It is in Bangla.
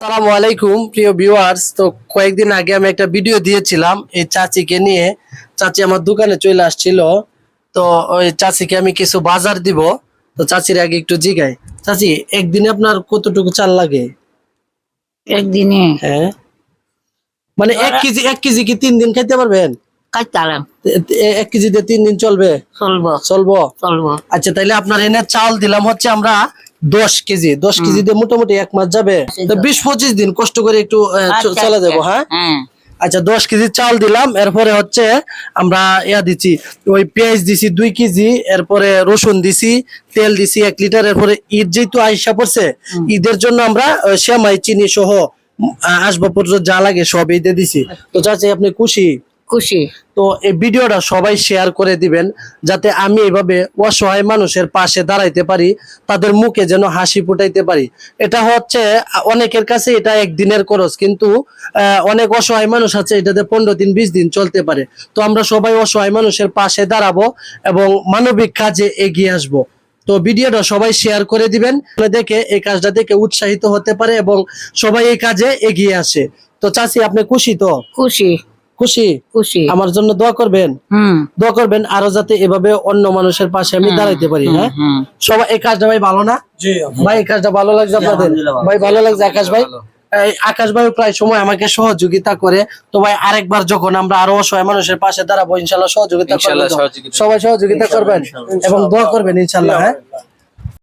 আসসালামু আলাইকুম প্রিয় ভিউয়ার্স। তো কয়েকদিন আগে আমি একটা ভিডিও দিয়েছিলাম এই চাচিকে নিয়ে। চাচি আমার দোকানে চলে আসছিল। তো ওই চাচিকে আমি কিছু বাজার দিব। তো চাচির আগে একটু জিগাই, চাচি একদিনে আপনার কতটুকু চাল লাগে? একদিনে হ্যাঁ, মানে এক কেজি কি 3 দিন খাইতে পারবেন? কাটালাম 1 কেজি দিয়ে 3 দিন চলবে? চলবো চলবো। চলবো। আচ্ছা, তাইলে আপনার এনে চাল দিলাম হচ্ছে আমরা 10 কেজি। 10 কেজি দিয়ে মোটামুটি 1 মাস যাবে। তো 20-25 দিন কষ্ট করে একটু চলে যাবো। হ্যাঁ, আচ্ছা 10 কেজি চাল দিলাম। এরপরে হচ্ছে আমরা দিচ্ছি, ওই পেঁয়াজ দিছি 2 কেজি, এরপরে রসুন দিছি, তেল দিছি 1 লিটার। এরপরে ঈদ যেহেতু আইসা পড়ছে, ঈদের জন্য আমরা সেমাই চিনি সহ আসবাবপত্র যা লাগে সব ঈদে দিছি। তো চাচি আপনি খুশি? খুশি। তো এই ভিডিওটা সবাই শেয়ার করে দিবেন, যাতে আমি এইভাবে অসহায় মানুষের পাশে দাঁড়াইতে পারি, তাদের মুখে যেন হাসি ফুটাইতে পারি। এটা হচ্ছে অনেকের কাছে এটা একদিনের খরচ, কিন্তু অনেক অসহায় মানুষ আছে এটাতে 15 দিন 20 দিন চলতে পারে। তো আমরা সবাই অসহায় মানুষের পাশে দাঁড়াবো এবং মানবিক কাজে এগিয়ে আসবো। তো ভিডিওটা সবাই শেয়ার করে দিবেন, দেখে এই কাজটা দেখে উৎসাহিত হতে পারে এবং সবাই এই কাজে এগিয়ে আসে। তো চাচি আপনি খুশি তো? খুশি খুশি। খুশি। আমার জন্য দোয়া করবেন। দোয়া করবেন আরো যাতে এভাবে অন্য মানুষের পাশে আমি দাঁড়াইতে পারি। হ্যাঁ, সবাই এই কাজটা ভাই ভালো না? ভাই এই কাজটা ভালো লাগছে আপনাদের? ভাই ভালো লাগছে আকাশ ভাই? আকাশ ভাই প্রায় সময় আমাকে সহযোগিতা করে। তো ভাই আরেকবার যখন আমরা আরো অসহায় মানুষের পাশে দাঁড়াবো ইনশাল্লাহ সহযোগিতা করবেন। সবাই সহযোগিতা করবেন এবং দোয়া করবেন ইনশাল্লাহ। হ্যাঁ।